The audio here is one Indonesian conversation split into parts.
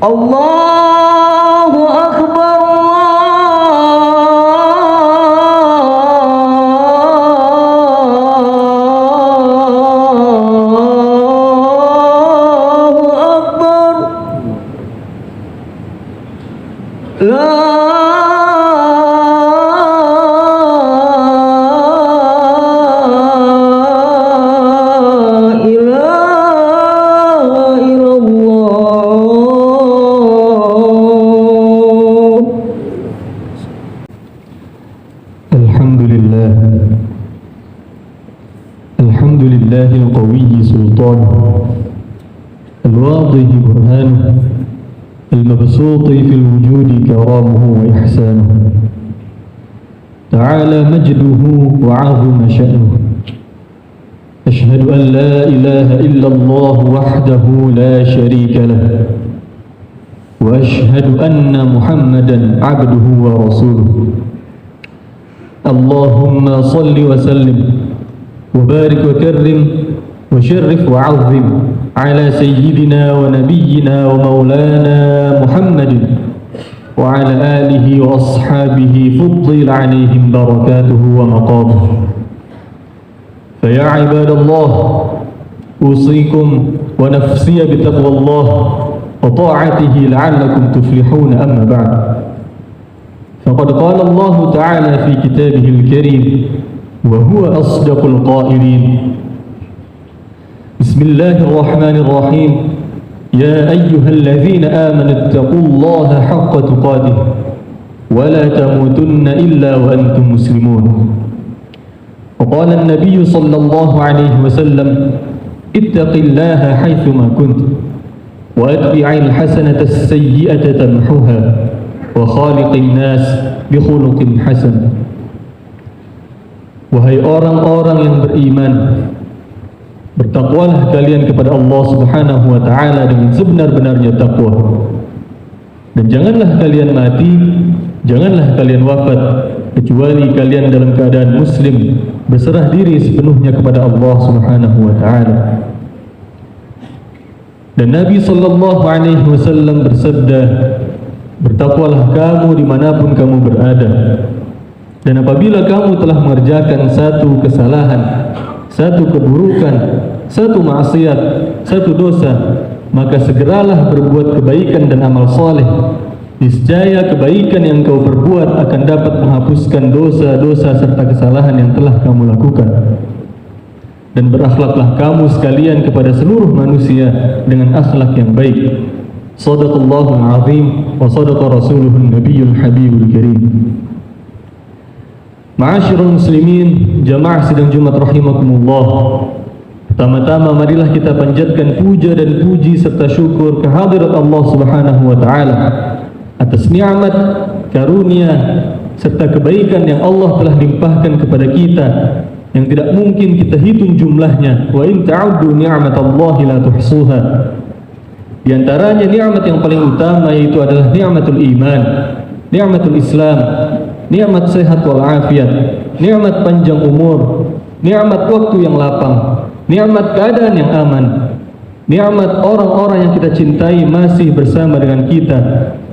Allahu Akbar. Allahu Akbar. La الحمد لله القوي سلطانه الواضح برهانه المبسوط في الوجود كرامه وإحسانه تعالى مجده وعظم شأنه أشهد أن لا إله إلا الله وحده لا شريك له وأشهد أن محمدا عبده ورسوله اللهم صل وسلم وبارك وكرم وشرف وعظم على سيدنا ونبينا ومولانا محمد وعلى آله وأصحابه فضل عليهم بركاته ومقامه. فيا عباد الله أوصيكم ونفسي بتقوى الله وطاعته لعلكم تفلحون. أما بعد، فقد قال الله تعالى في كتابه الكريم وهو أصدق القائلين: بسم الله الرحمن الرحيم يا أيها الذين آمنوا اتقوا الله حق تقاته ولا تموتن إلا وأنتم مسلمون. وقال النبي صلى الله عليه وسلم: اتق الله حيثما كنت وأتبع الحسنة السيئة تمحها وخالق الناس بخلق حسن. Wahai orang-orang yang beriman, bertakwalah kalian kepada Allah Subhanahu wa taala dengan sebenar-benarnya takwa. Dan janganlah kalian mati, janganlah kalian wafat kecuali kalian dalam keadaan muslim, berserah diri sepenuhnya kepada Allah Subhanahu wa taala. Dan Nabi sallallahu alaihi wasallam bersabda, bertakwalah kamu dimanapun kamu berada. Dan apabila kamu telah mengerjakan satu kesalahan, satu keburukan, satu maksiat, satu dosa, maka segeralah berbuat kebaikan dan amal saleh. Niscaya kebaikan yang kau perbuat akan dapat menghapuskan dosa-dosa serta kesalahan yang telah kamu lakukan. Dan berakhlaklah kamu sekalian kepada seluruh manusia dengan akhlak yang baik. Shadaqallahul azim wa shadaqa rasuluhun nabiyul habibul karim. Ma'asyiral muslimin, jamaah sidang Jumat rahimakumullah. Pertama-tama marilah kita panjatkan puja dan puji serta syukur kehadirat Allah Subhanahu wa taala atas nikmat, karunia serta kebaikan yang Allah telah limpahkan kepada kita yang tidak mungkin kita hitung jumlahnya. Wa in ta'uddu ni'matallahi la tuhsuha. Di antaranya nikmat yang paling utama yaitu adalah nikmatul iman, nikmatul Islam, nikmat sehat wal afiat, nikmat panjang umur, nikmat waktu yang lapang, nikmat keadaan yang aman, nikmat orang-orang yang kita cintai masih bersama dengan kita,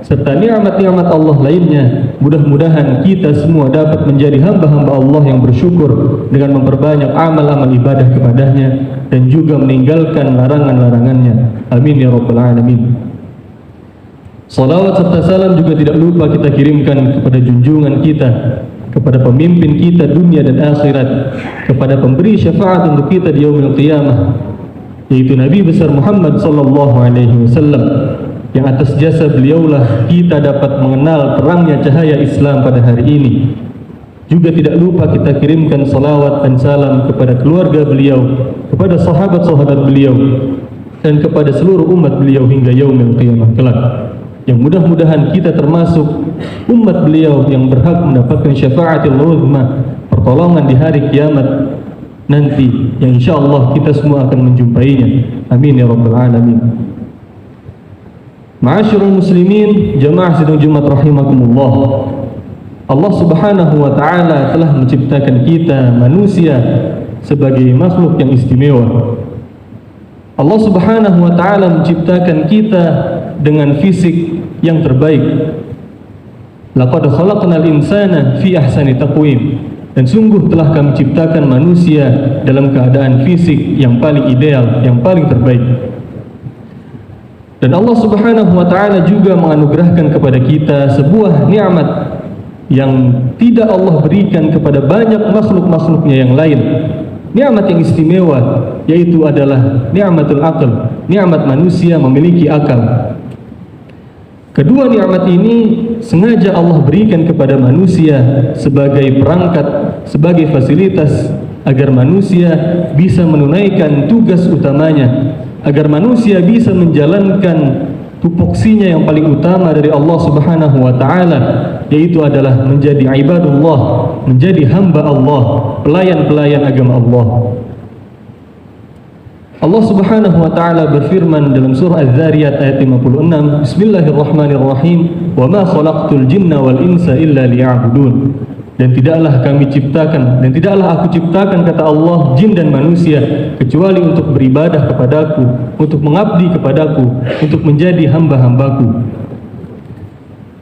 serta nikmat-nikmat Allah lainnya. Mudah-mudahan kita semua dapat menjadi hamba-hamba Allah yang bersyukur dengan memperbanyak amal-amal ibadah kepadanya dan juga meninggalkan larangan-larangannya. Amin ya rabbal alamin. Salawat serta salam juga tidak lupa kita kirimkan kepada junjungan kita, kepada pemimpin kita dunia dan akhirat, kepada pemberi syafaat untuk kita di yaumil qiyamah, yaitu Nabi besar Muhammad sallallahu alaihi wasallam, yang atas jasa beliaulah kita dapat mengenal terangnya cahaya Islam pada hari ini. Juga tidak lupa kita kirimkan salawat dan salam kepada keluarga beliau, kepada sahabat-sahabat beliau, dan kepada seluruh umat beliau hingga yaumil qiyamah kelak. Yang mudah-mudahan kita termasuk umat beliau yang berhak mendapatkan syafaatul uzma, pertolongan di hari kiamat nanti, yang insyaallah kita semua akan menjumpainya. Amin ya rabbal alamin. Ma'asyiral muslimin, jamaah sidang Jumat rahimakumullah. Allah Subhanahu wa taala telah menciptakan kita manusia sebagai makhluk yang istimewa. Allah Subhanahu wa taala menciptakan kita dengan fisik yang terbaik. Laqad khalaqnal insana fi ahsani taqwim. Dan sungguh telah kami ciptakan manusia dalam keadaan fisik yang paling ideal, yang paling terbaik. Dan Allah Subhanahu wa ta'ala juga menganugerahkan kepada kita sebuah nikmat yang tidak Allah berikan kepada banyak makhluk-makhluknya yang lain. Nikmat yang istimewa, yaitu adalah nikmatul aql, nikmat manusia memiliki akal. Kedua nikmat ini sengaja Allah berikan kepada manusia sebagai perangkat, sebagai fasilitas agar manusia bisa menunaikan tugas utamanya, agar manusia bisa menjalankan tupoksinya yang paling utama dari Allah Subhanahu wa ta'ala, yaitu adalah menjadi ibadullah, menjadi hamba Allah, pelayan-pelayan agama Allah. Allah Subhanahu wa ta'ala berfirman dalam surah Az-Zariyat ayat 56, Bismillahirrahmanirrahim, wa ma khalaqtul jinna wal insa illa liya'budun. Dan tidaklah kami ciptakan, dan tidaklah aku ciptakan, kata Allah, jin dan manusia kecuali untuk beribadah kepadaku, untuk mengabdi kepadaku, untuk menjadi hamba-hambaku.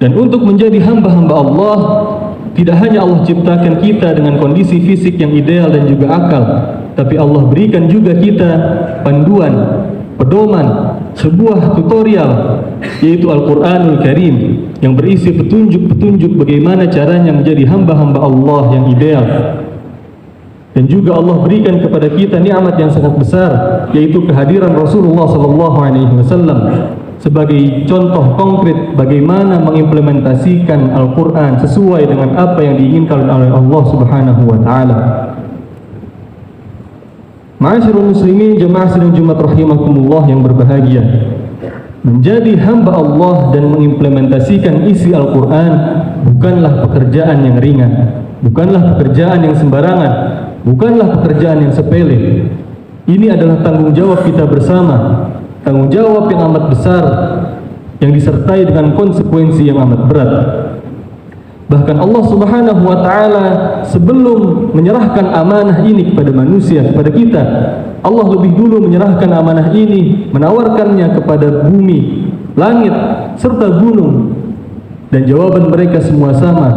Dan untuk menjadi hamba-hamba Allah, tidak hanya Allah ciptakan kita dengan kondisi fisik yang ideal dan juga akal, tapi Allah berikan juga kita panduan, pedoman, sebuah tutorial, yaitu Al-Quranul Karim, yang berisi petunjuk-petunjuk bagaimana caranya menjadi hamba-hamba Allah yang ideal. Dan juga Allah berikan kepada kita nikmat yang sangat besar, yaitu kehadiran Rasulullah SAW sebagai contoh konkret bagaimana mengimplementasikan Al-Quran sesuai dengan apa yang diinginkan oleh Allah Subhanahu wa ta'ala. Ma'asyiral muslimin, jemaah sidang Jumat rahimakumullah yang berbahagia, menjadi hamba Allah dan mengimplementasikan isi Al-Quran bukanlah pekerjaan yang ringan, bukanlah pekerjaan yang sembarangan, bukanlah pekerjaan yang sepele. Ini adalah tanggung jawab kita bersama, tanggung jawab yang amat besar, yang disertai dengan konsekuensi yang amat berat. Bahkan Allah Subhanahu wa ta'ala sebelum menyerahkan amanah ini kepada manusia, kepada kita, Allah lebih dulu menyerahkan amanah ini, menawarkannya kepada bumi, langit, serta gunung. Dan jawaban mereka semua sama.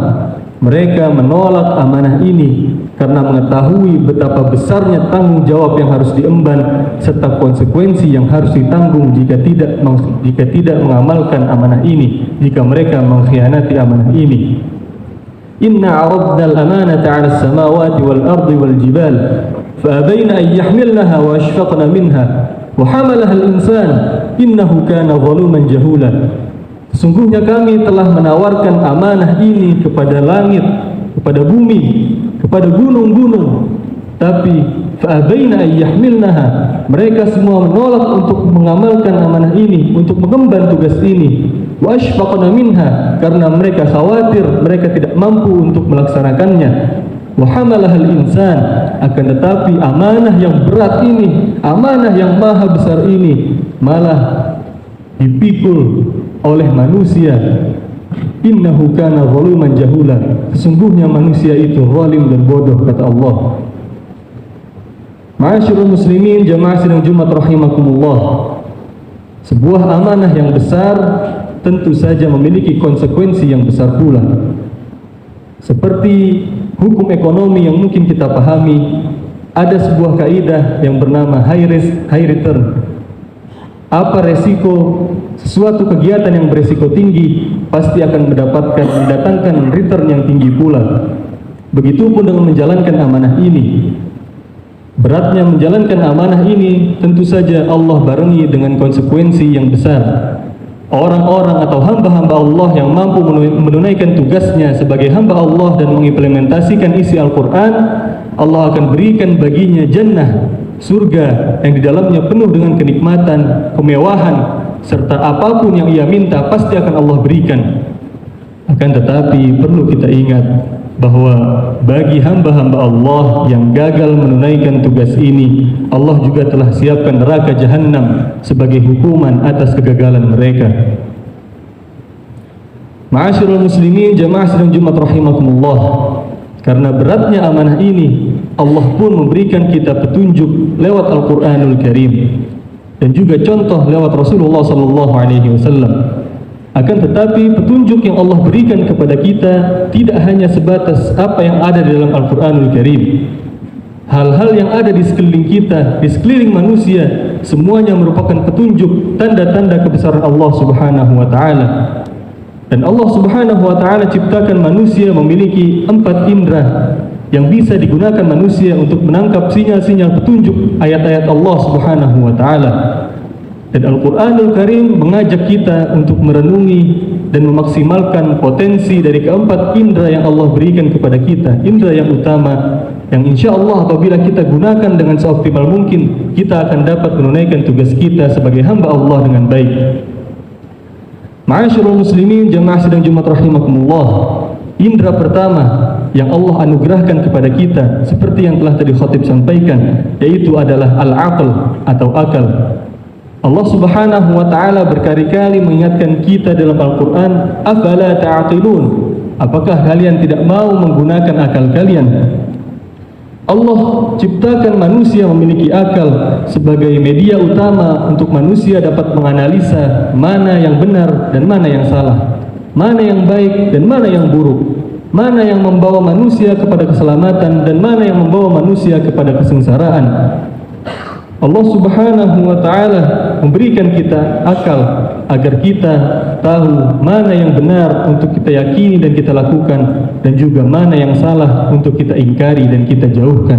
Mereka menolak amanah ini karena mengetahui betapa besarnya tanggung jawab yang harus diemban serta konsekuensi yang harus ditanggung jika tidak mengamalkan amanah ini, jika mereka mengkhianati amanah ini. Inna 'aradna al-amanata 'ala as-samawati wal-ardi wal-jibal fa-abayna an yahmilnaha wa ashfaqna minha wa hamalaha al-insan innahu kana zaluman jahula. Sesungguhnya kami telah menawarkan amanah ini kepada langit, kepada bumi, kepada gunung-gunung, tapi fa-abayna an yahmilnaha, mereka semua menolak untuk mengamalkan amanah ini, untuk mengemban tugas ini. Wa ashfaqna minha, karena mereka khawatir mereka tidak mampu untuk melaksanakannya. Wa hamalaha al-insan, akan tetapi amanah yang berat ini, amanah yang maha besar ini malah dipikul oleh manusia. Innahu kana zaluman jahula, sesungguhnya manusia itu zalim dan bodoh, kata Allah. Ma'asyiral muslimin, jamaah sidang Jumat rahimakumullah, sebuah amanah yang besar tentu saja memiliki konsekuensi yang besar pula. Seperti hukum ekonomi yang mungkin kita pahami, ada sebuah kaidah yang bernama high risk, high return. Apa resiko sesuatu kegiatan yang beresiko tinggi pasti akan mendatangkan return yang tinggi pula. Begitupun dengan menjalankan amanah ini. Beratnya menjalankan amanah ini tentu saja Allah barengi dengan konsekuensi yang besar. Orang-orang atau hamba-hamba Allah yang mampu menunaikan tugasnya sebagai hamba Allah dan mengimplementasikan isi Al-Quran, Allah akan berikan baginya jannah, surga yang di dalamnya penuh dengan kenikmatan, kemewahan, serta apapun yang ia minta pasti akan Allah berikan. Akan tetapi perlu kita ingat bahwa bagi hamba-hamba Allah yang gagal menunaikan tugas ini, Allah juga telah siapkan neraka jahanam sebagai hukuman atas kegagalan mereka. Ma'asyiral muslimin, jamaah sidang Jumat rahimakumullah, karena beratnya amanah ini, Allah pun memberikan kita petunjuk lewat Al-Quranul Karim. dan juga contoh lewat Rasulullah sallallahu alaihi wasallam. Akan tetapi petunjuk yang Allah berikan kepada kita tidak hanya sebatas apa yang ada di dalam Al-Qur'anul Karim. Hal-hal yang ada di sekeliling kita, di sekeliling manusia, semuanya merupakan petunjuk, tanda-tanda kebesaran Allah Subhanahu wa taala. Dan Allah Subhanahu wa taala ciptakan manusia memiliki 4 indera yang bisa digunakan manusia untuk menangkap sinyal-sinyal petunjuk ayat-ayat Allah Subhanahu wa taala. Dan Al-Qur'anul Karim mengajak kita untuk merenungi dan memaksimalkan potensi dari keempat indera yang Allah berikan kepada kita. Indera yang utama yang insya Allah apabila kita gunakan dengan seoptimal mungkin, kita akan dapat menunaikan tugas kita sebagai hamba Allah dengan baik. Ma'asyiral muslimin, jamaah sidang Jumat rahimakumullah. Indera pertama yang Allah anugerahkan kepada kita seperti yang telah tadi khatib sampaikan, yaitu adalah al-aql atau akal. Allah Subhanahu wa taala berkali-kali mengingatkan kita dalam Al-Qur'an, "Afala ta'qilun?" Apakah kalian tidak mau menggunakan akal kalian? Allah ciptakan manusia memiliki akal sebagai media utama untuk manusia dapat menganalisa mana yang benar dan mana yang salah, mana yang baik dan mana yang buruk, mana yang membawa manusia kepada keselamatan dan mana yang membawa manusia kepada kesengsaraan. Allah Subhanahu wa taala memberikan kita akal agar kita tahu mana yang benar untuk kita yakini dan kita lakukan, dan juga mana yang salah untuk kita ingkari dan kita jauhkan.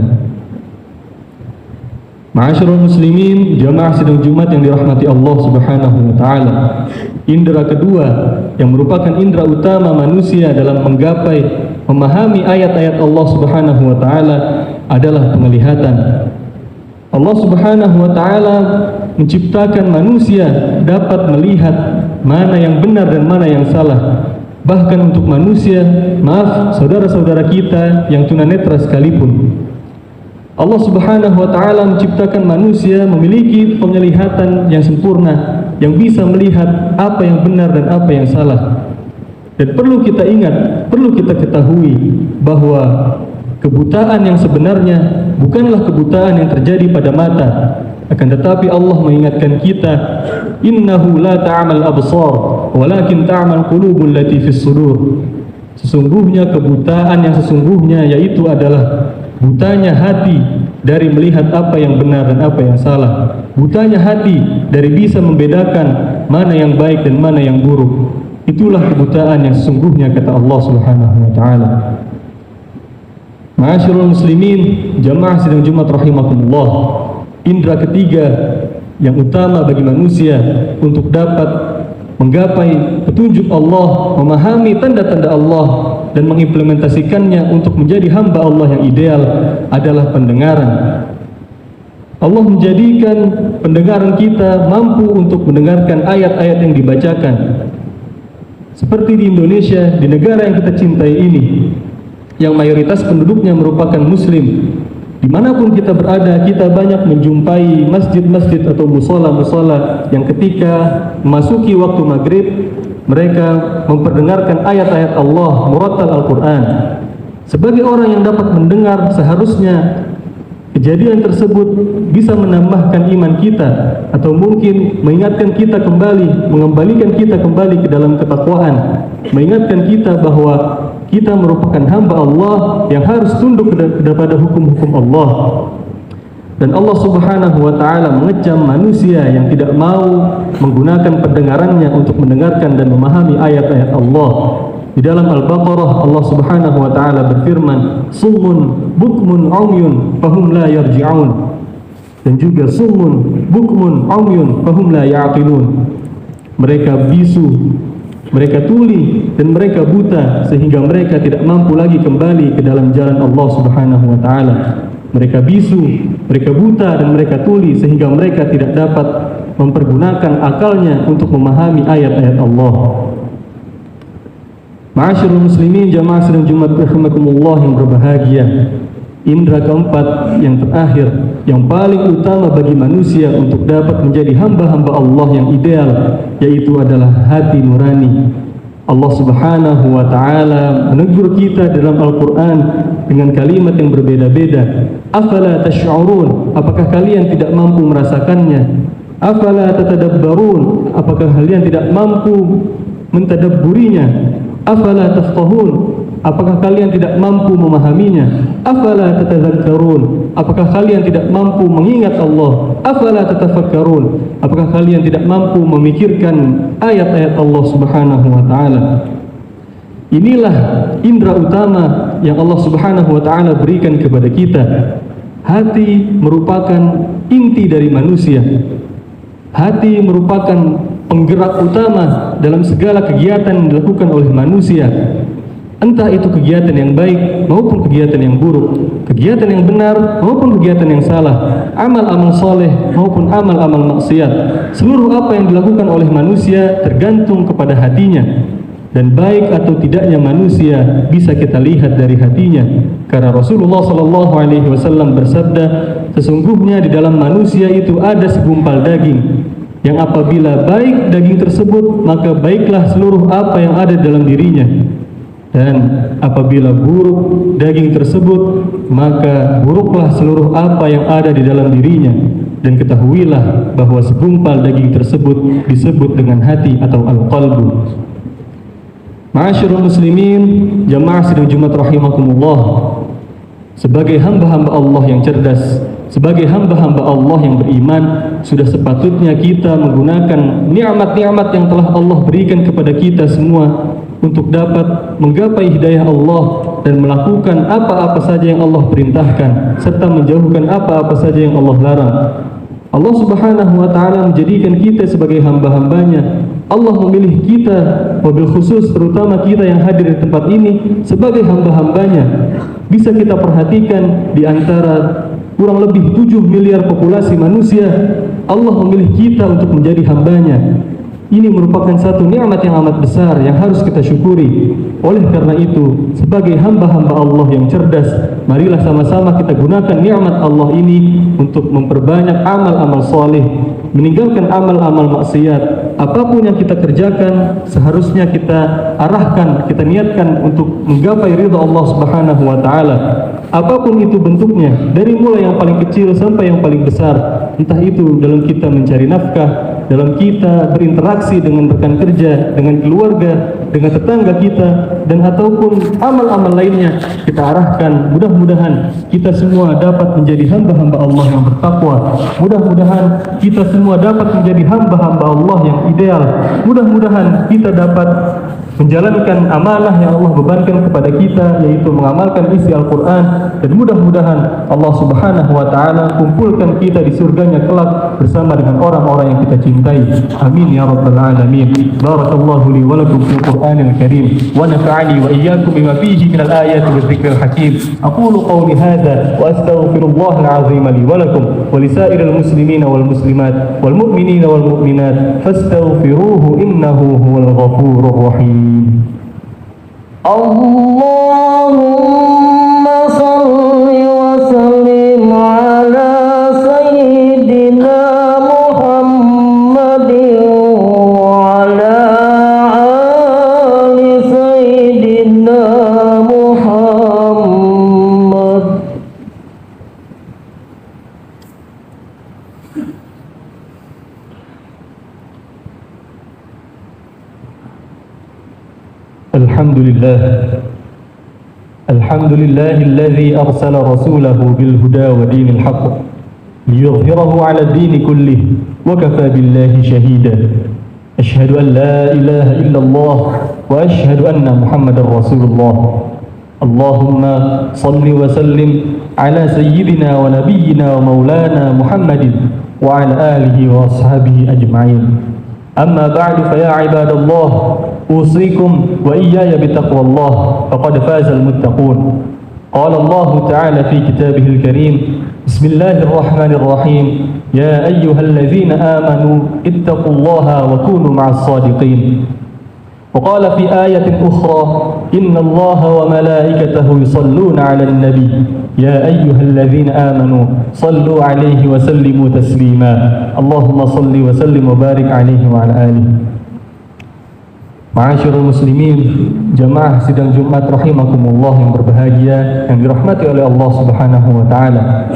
Ma'asyiral muslimin, jamaah sidang Jumat yang dirahmati Allah Subhanahu wa taala. Indera kedua yang merupakan indera utama manusia dalam menggapai memahami ayat-ayat Allah Subhanahu wa taala adalah penglihatan. Allah Subhanahu wa taala menciptakan manusia dapat melihat mana yang benar dan mana yang salah. Bahkan untuk manusia, maaf saudara-saudara kita yang tunanetra sekalipun, Allah Subhanahu wa taala menciptakan manusia memiliki penglihatan yang sempurna, yang bisa melihat apa yang benar dan apa yang salah. Dan perlu kita ingat, perlu kita ketahui bahwa kebutaan yang sebenarnya bukanlah kebutaan yang terjadi pada mata, akan tetapi Allah mengingatkan kita, innahu la ta'mal absar walakin ta'mal qulubul lati fis sudur. Sesungguhnya kebutaan yang sesungguhnya yaitu adalah butanya hati dari melihat apa yang benar dan apa yang salah, butanya hati dari bisa membedakan mana yang baik dan mana yang buruk. Itulah kebutaan yang sesungguhnya, kata Allah Subhanahu wa taala. Ma'asyiral muslimin, jamaah sidang Jumat rahimakumullah. Indera ketiga yang utama bagi manusia untuk dapat menggapai petunjuk Allah, memahami tanda-tanda Allah dan mengimplementasikannya untuk menjadi hamba Allah yang ideal adalah pendengaran. Allah menjadikan pendengaran kita mampu untuk mendengarkan ayat-ayat yang dibacakan. Seperti di Indonesia, di negara yang kita cintai ini, yang mayoritas penduduknya merupakan muslim, dimanapun kita berada, kita banyak menjumpai masjid-masjid atau musola-musola yang ketika memasuki waktu maghrib, mereka memperdengarkan ayat-ayat Allah, murattal Al-Quran. Sebagai orang yang dapat mendengar, seharusnya kejadian tersebut bisa menambahkan iman kita, atau mungkin mengingatkan kita kembali, mengembalikan kita kembali ke dalam ketakwaan, mengingatkan kita bahwa kita merupakan hamba Allah yang harus tunduk kepada hukum-hukum Allah. Dan Allah Subhanahu wa taala mengecam manusia yang tidak mau menggunakan pendengarannya untuk mendengarkan dan memahami ayat-ayat Allah. Di dalam Al-Baqarah, Allah Subhanahu wa taala berfirman, summun bukmun umyun fahum la yarji'un. Dan juga summun bukmun umyun fahum la ya'qilun. Mereka bisu, mereka tuli dan mereka buta sehingga mereka tidak mampu lagi kembali ke dalam jalan Allah Subhanahu wa taala. Mereka bisu, mereka buta dan mereka tuli sehingga mereka tidak dapat mempergunakan akalnya untuk memahami ayat-ayat Allah. Ma'asyiral muslimin, jamaah sidang Jumat rahimakumullah yang berbahagia. Indra keempat yang terakhir, yang paling utama bagi manusia untuk dapat menjadi hamba-hamba Allah yang ideal, yaitu adalah hati nurani. Allah Subhanahu wa taala menegur kita dalam Al-Qur'an dengan kalimat yang berbeda-beda. Afala tash'urun? Apakah kalian tidak mampu merasakannya? Afala tatadabbarun, apakah kalian tidak mampu mentadabburinya? Afala tafqahun, apakah kalian tidak mampu memahaminya? Afala tatadzakkarun, apakah kalian tidak mampu mengingat Allah? Afala tatafakkarun, apakah kalian tidak mampu memikirkan ayat-ayat Allah Subhanahu wa taala? Inilah indera utama yang Allah Subhanahu wa taala berikan kepada kita. Hati merupakan inti dari manusia. Hati merupakan penggerak utama dalam segala kegiatan yang dilakukan oleh manusia. Entah itu kegiatan yang baik maupun kegiatan yang buruk, kegiatan yang benar maupun kegiatan yang salah, amal-amal soleh maupun amal-amal maksiat. Seluruh apa yang dilakukan oleh manusia tergantung kepada hatinya. Dan baik atau tidaknya manusia bisa kita lihat dari hatinya. Karena Rasulullah SAW bersabda, sesungguhnya di dalam manusia itu ada segumpal daging, yang apabila baik daging tersebut, maka baiklah seluruh apa yang ada dalam dirinya. Dan apabila buruk daging tersebut, maka buruklah seluruh apa yang ada di dalam dirinya. Dan ketahuilah bahwa segumpal daging tersebut disebut dengan hati atau al-qalbu. Ma'asyiral muslimin, jamaah sidang Jumat rahimakumullah. Sebagai hamba-hamba Allah yang cerdas, sebagai hamba-hamba Allah yang beriman, sudah sepatutnya kita menggunakan nikmat-nikmat yang telah Allah berikan kepada kita semua untuk dapat menggapai hidayah Allah dan melakukan apa-apa saja yang Allah perintahkan serta menjauhkan apa-apa saja yang Allah larang. Allah Subhanahu wa taala menjadikan kita sebagai hamba-hambanya. Allah memilih kita, wabil khusus terutama kita yang hadir di tempat ini sebagai hamba-hambanya. Bisa kita perhatikan di antara kurang lebih 7 miliar populasi manusia, Allah memilih kita untuk menjadi hambanya. Ini merupakan satu nikmat yang amat besar yang harus kita syukuri. Oleh karena itu, sebagai hamba-hamba Allah yang cerdas, marilah sama-sama kita gunakan nikmat Allah ini untuk memperbanyak amal-amal soleh, meninggalkan amal-amal maksiat. Apapun yang kita kerjakan, seharusnya kita arahkan, kita niatkan untuk menggapai ridha Allah Subhanahu wa taala. Apapun itu bentuknya, dari mulai yang paling kecil sampai yang paling besar, entah itu dalam kita mencari nafkah, dalam kita berinteraksi dengan rekan kerja, dengan keluarga, dengan tetangga kita, dan ataupun amal-amal lainnya, kita arahkan. Mudah-mudahan kita semua dapat menjadi hamba-hamba Allah yang bertakwa. Mudah-mudahan kita semua dapat menjadi hamba-hamba Allah yang ideal. Mudah-mudahan kita dapat menjalankan amanah yang Allah bebankan kepada kita, yaitu mengamalkan isi Al-Quran. Dan mudah-mudahan Allah Subhanahu wa ta'ala kumpulkan kita di surganya kelak bersama dengan orang-orang yang kita cintai. Amin ya rabbal alamin. Barakallahu li wa lakum fil Qur'anil karim wa nafa'ani wa iyyakum bima fihi minal ayati wa dzikril hakim. Aqulu qawli hadza wa astaghfirullahal azim li wa lakum wa lisairil muslimina wal muslimat wal mu'minina wal mu'minat fastaghfiruhu innahu huwal ghafurur rahim. Allahumma salli wa sallim ala sayyidina Muhammadin wa ala ali sayyidina Muhammad. الحمد لله الذي أرسل رسوله بالهدى ودين الحق ليظهره على الدين كله وكفى بالله شهيدا. أشهد أن لا إله إلا الله وأشهد أن محمد رسول الله. اللهم صل وسلم على سيدنا ونبينا ومولانا محمد وعلى آله وأصحابه أجمعين. أما بعد فيا عباد الله أوصيكم وإياي بتقوى الله فقد فاز المتقون. قال الله تعالى في كتابه الكريم بسم الله الرحمن الرحيم يا أيها الذين آمنوا اتقوا الله وكونوا مع الصادقين. وقال في آية أخرى إن الله وملائكته يصلون على النبي يا أيها الذين آمنوا صلوا عليه وسلموا تسليما. اللهم صل وسلم وبارك عليه وعلى آله. Ma'asyiral muslimin, jamaah sidang Jumat rahimakumullah yang berbahagia, yang dirahmati oleh Allah Subhanahu wa taala.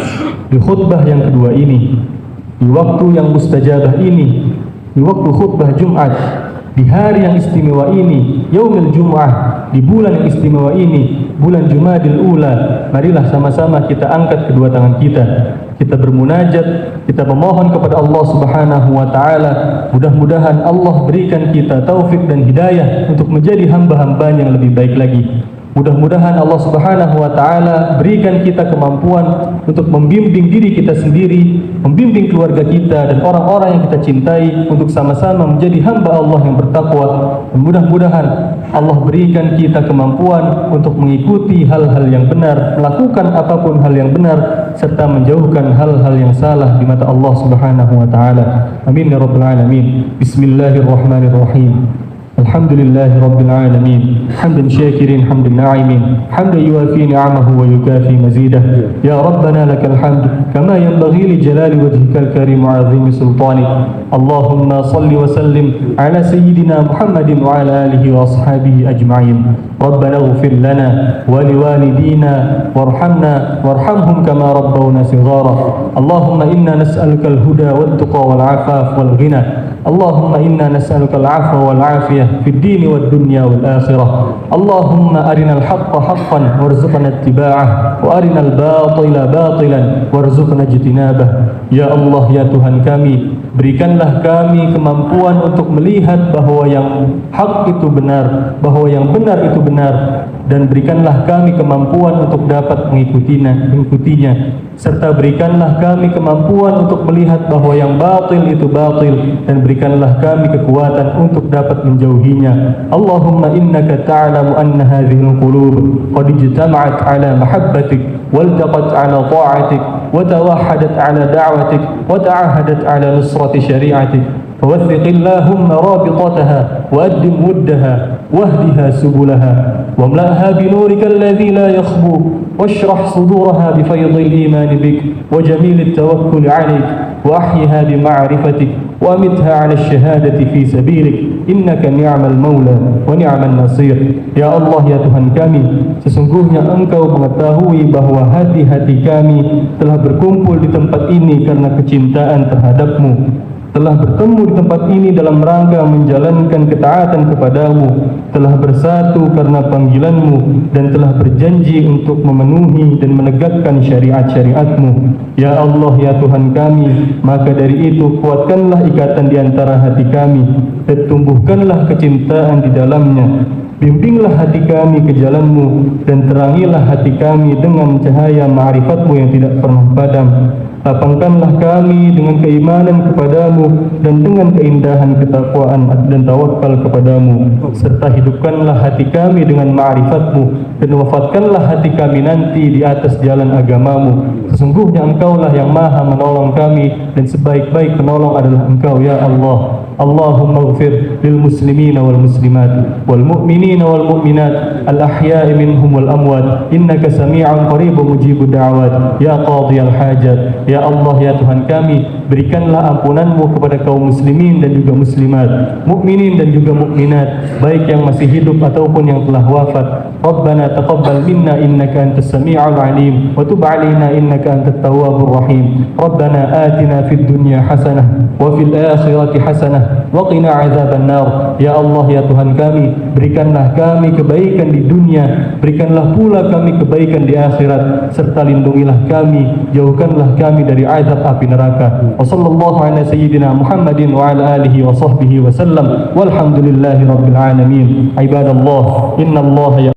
Di khutbah yang kedua ini di waktu yang mustajabah ini, di waktu khutbah Jumat, di hari yang istimewa ini, Yaumil Jum'ah, di bulan yang istimewa ini, bulan Jumadil Ula, marilah sama-sama kita angkat kedua tangan kita. Kita bermunajat, kita memohon kepada Allah Subhanahu wa taala, mudah-mudahan Allah berikan kita taufik dan hidayah untuk menjadi hamba-hambanya yang lebih baik lagi. Mudah-mudahan Allah Subhanahu wa taala berikan kita kemampuan untuk membimbing diri kita sendiri, membimbing keluarga kita dan orang-orang yang kita cintai untuk sama-sama menjadi hamba Allah yang bertakwa. Dan mudah-mudahan Allah berikan kita kemampuan untuk mengikuti hal-hal yang benar, melakukan apapun hal yang benar, serta menjauhkan hal-hal yang salah di mata Allah Subhanahu wa taala. Amin ya rabbal alamin. Bismillahirrahmanirrahim. Alhamdulillahi Rabbil Alamin. Hamdan syakirin, hamdan na'imin, hamdan yuwafi ni'amahu wa yukafi mazidah. Ya Rabbana lakal hamd kama yanbaghi li jalali wajhikal karim wa 'azimi sultanik. Allahumma salli wa sallim ala sayyidina Muhammadin wa ala alihi wa ashabihi ajma'in. Rabbana ighfir lana wa liwalidina warhamna warhamhum kama rabbawna shighara. Allahumma inna nas'aluka al-huda wat tuqa wal 'afaf wal ghina. Allahumma inna nas'aluka al-'afwa wal 'afiyah fid din wad dunya wal akhirah. Allahumma arinal haqqa haqqan warzuqna ittiba'ah wa arinal batila batilan warzuqna ijtinabah. Ya Allah, ya Tuhan kami, berikanlah kami kemampuan untuk melihat bahwa yang hak itu benar, bahwa yang benar itu benar, dan berikanlah kami kemampuan untuk dapat mengikutinya, serta berikanlah kami kemampuan untuk melihat bahwa yang batil itu batil, dan berikanlah kami kekuatan untuk dapat menjauhinya. Allahumma innaka ta'lamu anna hadhil qulub qad ijtama'at ala mahabbatik waltaqat ala ta'atik wa tawahadat ala da'watik wa ta'ahadat ala nusrati syari'atik. فوثق اللهم رابطتها وأدم ودها واهدها سبلها واملأها بنورك الذي لا يخبو واشرح صدورها بفيض الإيمان بك وجميل التوكل عليك وأحيها بمعرفتك وأمتها على الشهادة في سبيلك إنك نعم المولى ونعم النصير. Ya Allah, ya Tuhan kami, sesungguhnya Engkau mengetahui bahwa hati-hati kami telah berkumpul di tempat ini karena kecintaan terhadap-Mu, telah bertemu di tempat ini dalam rangka menjalankan ketaatan kepadamu, telah bersatu karena panggilanmu, dan telah berjanji untuk memenuhi dan menegakkan syariat-syariatmu. Ya Allah, ya Tuhan kami, maka dari itu kuatkanlah ikatan di antara hati kami, dan tumbuhkanlah kecintaan di dalamnya. Bimbinglah hati kami ke jalanmu, dan terangilah hati kami dengan cahaya ma'rifatmu yang tidak pernah padam. Lapangkanlah kami dengan keimanan kepadamu dan dengan keindahan ketakwaan dan tawakal kepadamu, serta hidupkanlah hati kami dengan ma'rifatmu, dan wafatkanlah hati kami nanti di atas jalan agamamu. Sesungguhnya Engkaulah yang maha menolong kami, dan sebaik-baik penolong adalah Engkau, ya Allah. Allahumma ighfir lil muslimina wal muslimat wal mu'minina wal mu'minat al ahya'i minhum wal amwat innaka sami'un qaribun mujibud da'awat ya qadhiyal hajat. Ya Allah, ya Tuhan kami, berikanlah ampunanmu kepada kaum muslimin dan juga muslimat, mukminin dan juga mukminat, baik yang masih hidup ataupun yang telah wafat. Rabbana taqabbal minna innaka antas sami'ul alim wa tub 'alaina innaka antat tawwabur rahim. Rabbana atina fid dunya hasanah wa fil akhirati hasanah wa qina 'adzabannar. Ya Allah, ya Tuhan kami, berikanlah kami kebaikan di dunia, berikanlah pula kami kebaikan di akhirat, serta lindungilah kami, jauhkanlah kami dari azab api neraka. Wa sallallahu ala sayyidina Muhammadin wa ala alihi wa sahbihi wa sallam walhamdulillahi rabbil alamin. Ibadallah, innallaha